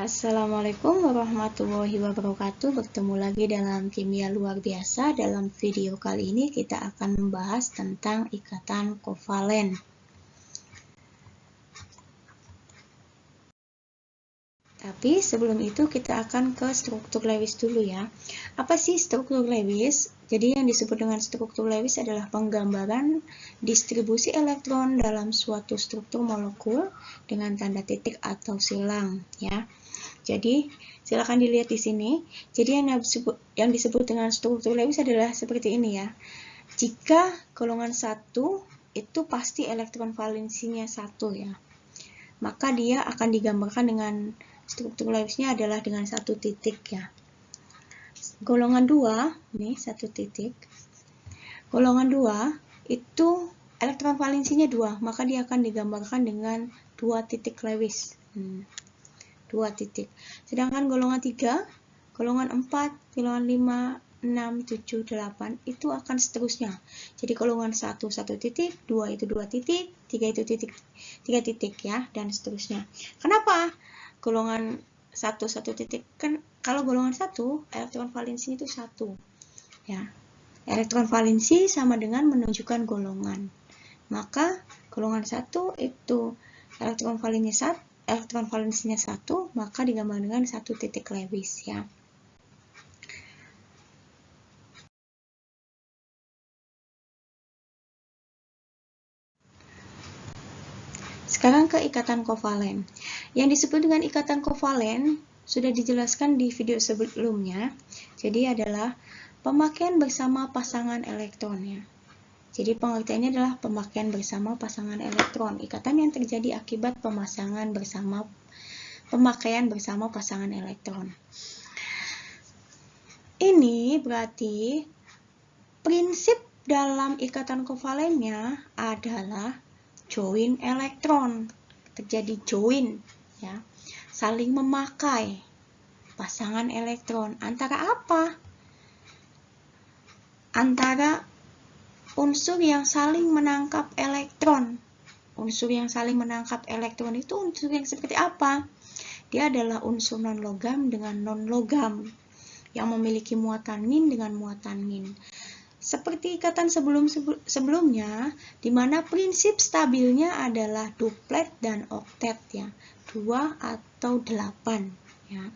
Assalamualaikum warahmatullahi wabarakatuh. Bertemu lagi dalam Kimia Luar Biasa. Dalam video kali ini kita akan membahas tentang ikatan kovalen. Tapi sebelum itu kita akan ke struktur Lewis dulu ya. Apa sih struktur Lewis? Jadi yang disebut dengan struktur Lewis adalah penggambaran distribusi elektron dalam suatu struktur molekul dengan tanda titik atau silang ya. Jadi silakan dilihat di sini. Jadi yang disebut dengan struktur Lewis adalah seperti ini ya. Jika golongan 1 itu pasti elektron valensinya 1 ya. Maka dia akan digambarkan dengan struktur Lewisnya adalah dengan 1 titik ya. Golongan 2, nih 1 titik. Golongan 2 itu elektron valensinya 2, maka dia akan digambarkan dengan 2 titik Lewis. 2 titik. Sedangkan golongan 3, golongan 4, golongan 5, 6, 7, 8 itu akan seterusnya. Jadi golongan 1 1 titik, 2 itu 2 titik, 3 itu 3 titik ya, dan seterusnya. Kenapa golongan 1 1 titik? Kan kalau golongan 1 elektron valensi itu 1 ya. Elektron valensi sama dengan menunjukkan golongan. Maka golongan 1 itu elektron valensinya 1, maka digambarkan dengan 1 titik Lewis ya. Sekarang ke ikatan kovalen. Yang disebut dengan ikatan kovalen sudah dijelaskan di video sebelumnya. Jadi adalah pemakaian bersama pasangan elektron ya. Jadi pengertiannya adalah pemakaian bersama pasangan elektron. Ikatan yang terjadi akibat pemakaian bersama pasangan elektron. Ini berarti prinsip dalam ikatan kovalennya adalah join elektron. Terjadi join ya. Saling memakai pasangan elektron. Antara apa? Antara unsur yang saling menangkap elektron. Unsur yang saling menangkap elektron itu unsur yang seperti apa? Dia adalah unsur non-logam dengan non-logam yang memiliki muatan min dengan muatan min. Seperti ikatan sebelumnya, di mana prinsip stabilnya adalah duplet dan oktet ya, 2 atau 8 ya.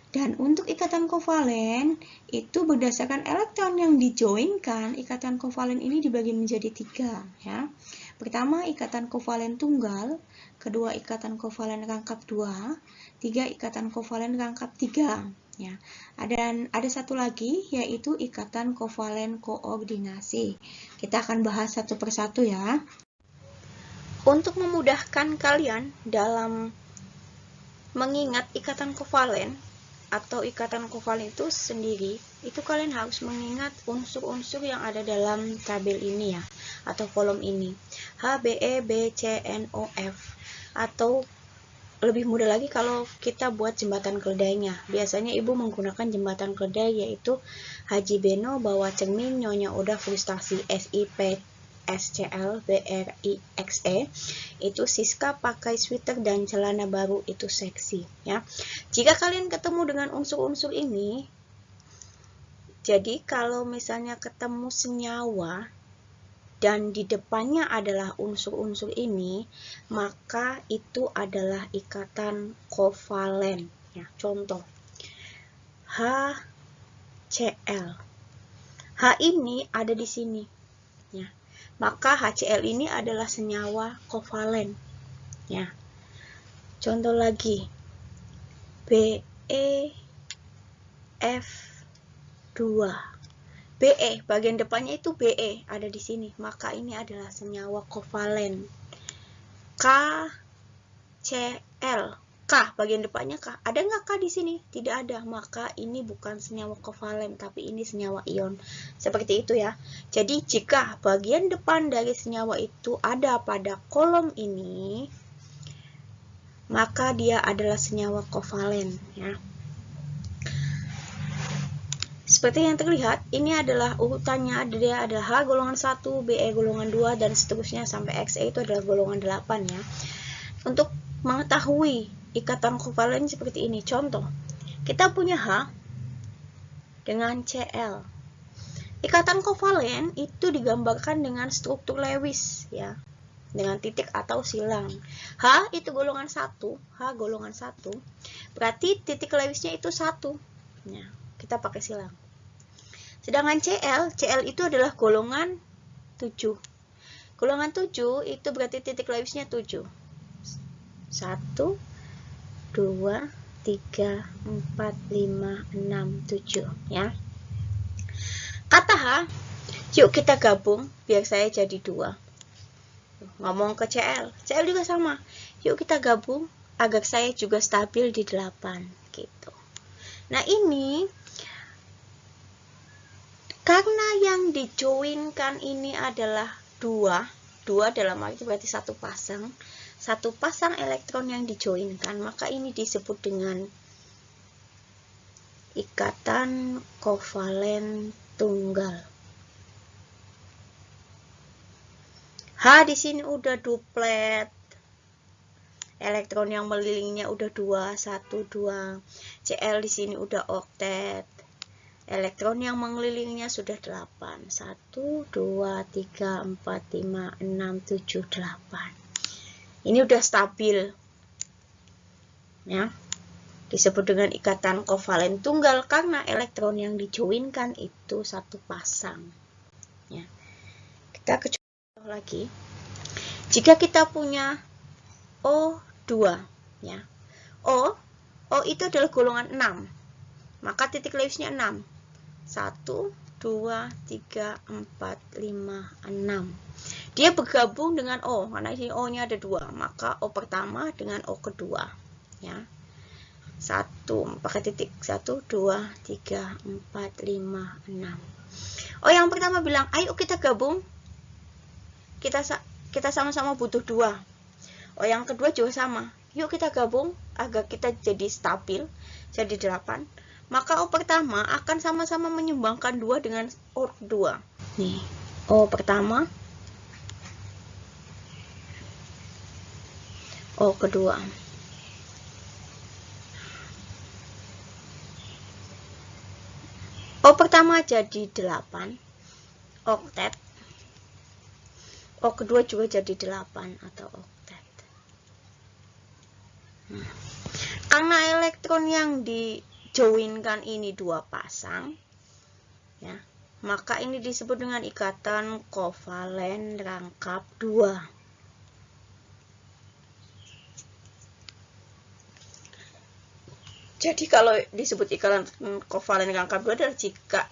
Dan untuk ikatan kovalen itu berdasarkan elektron yang dijoinkan, ikatan kovalen ini dibagi menjadi 3 ya. Pertama ikatan kovalen tunggal, kedua ikatan kovalen rangkap 2, 3 ikatan kovalen rangkap 3 ya. Dan ada satu lagi yaitu ikatan kovalen koordinasi. Kita akan bahas satu persatu ya. Untuk memudahkan kalian dalam mengingat ikatan kovalen atau ikatan kovalen itu sendiri, itu kalian harus mengingat unsur-unsur yang ada dalam tabel ini ya, atau kolom ini. H, B, E, B, C, N, O, F. Atau lebih mudah lagi kalau kita buat jembatan keledainya. Biasanya ibu menggunakan jembatan keledai yaitu Haji Beno bawa cermin, Nyonya Oda frustasi, SIP SCL BRIXE itu Siska pakai sweater dan celana baru itu seksi ya. Jika kalian ketemu dengan unsur-unsur ini, jadi kalau misalnya ketemu senyawa dan di depannya adalah unsur-unsur ini, maka itu adalah ikatan kovalen ya. Contoh HCl. H ini ada di sini ya. Maka HCl ini adalah senyawa kovalen ya. Contoh lagi BeF2. Be bagian depannya itu Be ada di sini, maka ini adalah senyawa kovalen. KCl, K bagian depannya K, ada nggak K di sini? Tidak ada, maka ini bukan senyawa kovalen, tapi ini senyawa ion. Seperti itu ya. Jadi jika bagian depan dari senyawa itu ada pada kolom ini, maka dia adalah senyawa kovalen ya. Seperti yang terlihat, ini adalah urutannya, dia adalah H golongan 1, BE golongan 2, dan seterusnya sampai XE itu adalah golongan 8 ya. Untuk mengetahui ikatan kovalen seperti ini. Contoh, kita punya H dengan Cl. Ikatan kovalen itu digambarkan dengan struktur Lewis ya, dengan titik atau silang. H itu golongan 1, H golongan 1. Berarti titik Lewisnya itu 1. Nah, kita pakai silang. Sedangkan Cl itu adalah golongan 7. Golongan 7 itu berarti titik Lewisnya 7. 1, 2, 3, 4, 5, 6, 7 ya. Kata H, yuk kita gabung biar saya jadi 2. Ngomong ke Cl juga sama. Yuk kita gabung agar saya juga stabil di 8 gitu. Nah, ini karena yang dijoinkan ini adalah 2 dalam arti berarti satu pasang elektron yang dijoinkan, maka ini disebut dengan ikatan kovalen tunggal. H di sini udah duplet, elektron yang melilingnya udah 2, 1, 2. Cl di sini udah oktet. Elektron yang mengelilingnya sudah 8. 1, 2, 3, 4, 5, 6, 7, 8. Ini udah stabil. Ya. Disebut dengan ikatan kovalen tunggal karena elektron yang dijoinkan itu satu pasang. Ya. Kita ke contoh lagi. Jika kita punya O2, ya. O itu adalah golongan 6. Maka titik Lewisnya 6. 1, 2, 3, 4, 5, 6. Dia bergabung dengan O, karena di O-nya ada 2, maka O pertama dengan O kedua. Ya. 1, pakai titik. 1, 2, 3, 4, 5, 6. O yang pertama bilang, ayo kita gabung. Kita sama-sama butuh 2. O yang kedua juga sama. Yuk kita gabung agar kita jadi stabil, jadi 8. Maka O pertama akan sama-sama menyumbangkan 2 dengan O kedua. Nih, O pertama, O kedua. O pertama jadi 8, oktet. O kedua juga jadi 8 atau oktet. Karena elektron yang dijoinkan ini 2 pasang, ya, maka ini disebut dengan ikatan kovalen rangkap 2. Jadi kalau disebut ikatan kovalen rangkap 2 adalah jika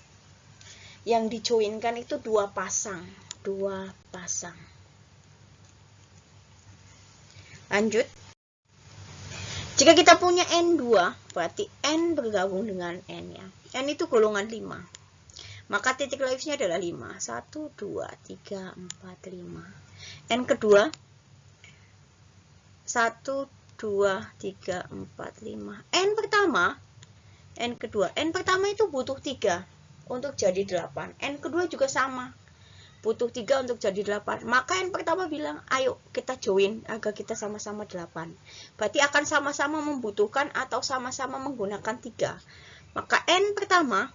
yang dijoinkan itu 2 pasang. Lanjut. Jika kita punya N2, berarti N bergabung dengan N ya. N itu golongan 5. Maka titik Lewisnya adalah 5. 1, 2, 3, 4, 5. N kedua 1, 2, 3, 4, 5. N pertama, N kedua. N pertama itu butuh 3 untuk jadi 8. N kedua juga sama. Butuh 3 untuk jadi 8. Maka N pertama bilang, ayo kita join agar kita sama-sama 8. Berarti akan sama-sama membutuhkan atau sama-sama menggunakan 3. Maka N pertama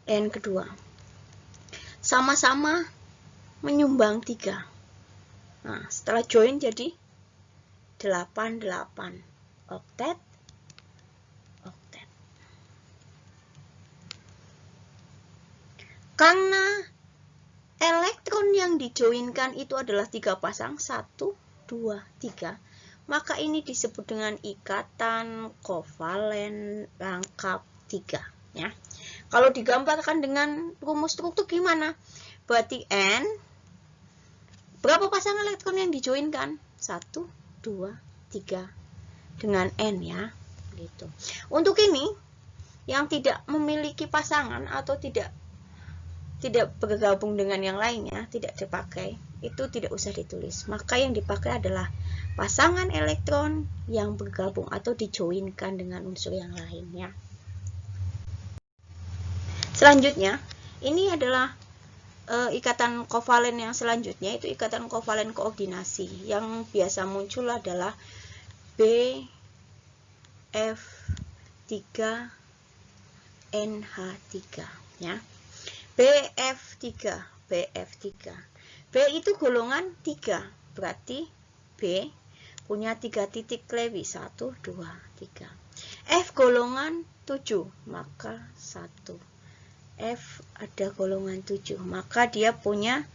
N kedua sama-sama menyumbang 3. Nah, setelah join jadi 8, 8. Oktet. Karena elektron yang dijoinkan itu adalah 3 pasang, 1, 2, 3, maka ini disebut dengan ikatan kovalen rangkap 3. Ya. Kalau digambarkan dengan rumus struktur gimana? Berarti N, berapa pasang elektron yang dijoinkan? 1, 2, 3 dengan N ya. Gitu. Untuk ini, yang tidak memiliki pasangan atau tidak bergabung dengan yang lainnya, tidak dipakai, itu tidak usah ditulis. Maka yang dipakai adalah pasangan elektron yang bergabung atau dijoinkan dengan unsur yang lainnya. Selanjutnya, ini adalah ikatan kovalen yang selanjutnya itu ikatan kovalen koordinasi. Yang biasa muncul adalah BF3 NH3 ya. BF3 B itu golongan 3, berarti B punya 3 titik Lewis, 1, 2, 3. F golongan 7, maka 1. F ada golongan 7, maka dia punya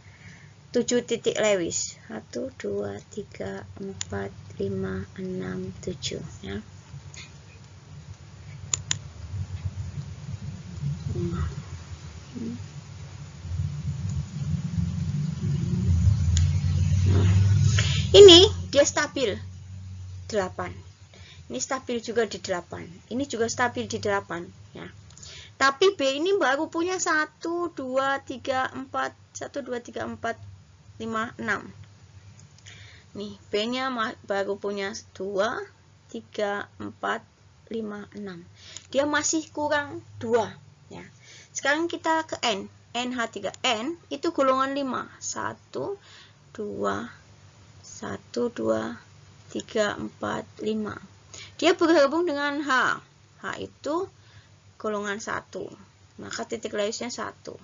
7 titik Lewis, 1, 2, 3, 4, 5, 6, 7 ya. Ini dia stabil 8. Ini stabil juga di 8. Ini juga stabil di 8 ya. Tapi B ini baru punya 1 2 3 4 1 2 3 4 5 6. Nih, B-nya baru punya 2 3 4 5 6. Dia masih kurang 2 ya. Sekarang kita ke N. NH3. N itu golongan 5. 1 2 1, 2, 3, 4, 5. Dia bergabung dengan H. H itu golongan 1. Maka titik Lewesnya 1.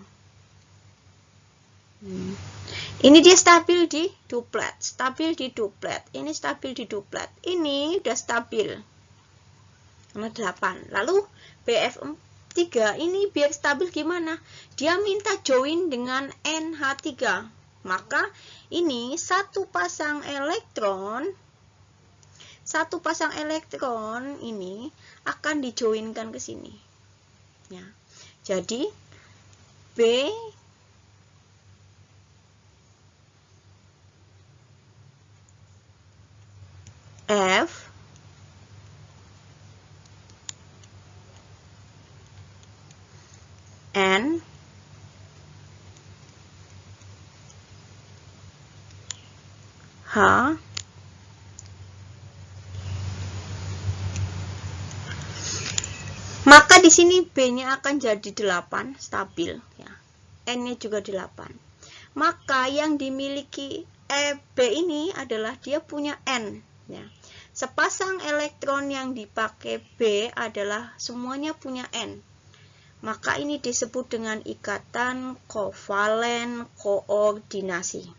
Ini dia stabil di duplet. Stabil di duplet. Ini stabil di duplet. Ini udah stabil. Sama 8. Lalu BF3 ini biar stabil gimana? Dia minta join dengan NH3. Maka ini satu pasang elektron ini akan dijoinkan ke sini ya. Jadi B F N H maka di sini B-nya akan jadi 8 stabil ya. N-nya juga 8. Maka yang dimiliki B ini adalah dia punya N ya. Sepasang elektron yang dipakai B adalah semuanya punya N. Maka ini disebut dengan ikatan kovalen koordinasi,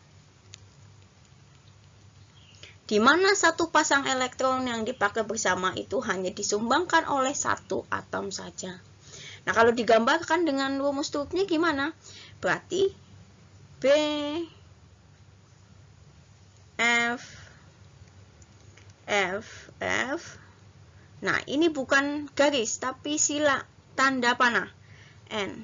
di mana satu pasang elektron yang dipakai bersama itu hanya disumbangkan oleh satu atom saja. Nah, kalau digambarkan dengan rumus strukturnya gimana? Berarti B F. Nah, ini bukan garis tapi sila tanda panah N.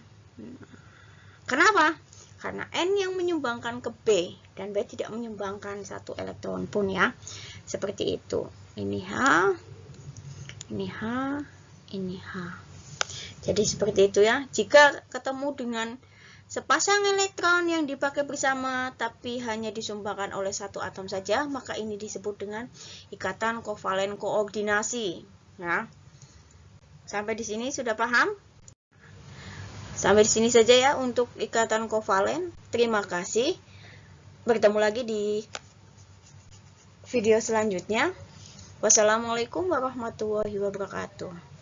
Kenapa? Karena N yang menyumbangkan ke B dan B tidak menyumbangkan satu elektron pun ya. Seperti itu. Ini H, ini H, ini H. Jadi seperti itu ya. Jika ketemu dengan sepasang elektron yang dipakai bersama tapi hanya disumbangkan oleh satu atom saja, maka ini disebut dengan ikatan kovalen koordinasi ya. Sampai di sini sudah paham? Sampai di sini saja ya untuk ikatan kovalen. Terima kasih. Bertemu lagi di video selanjutnya. Wassalamualaikum warahmatullahi wabarakatuh.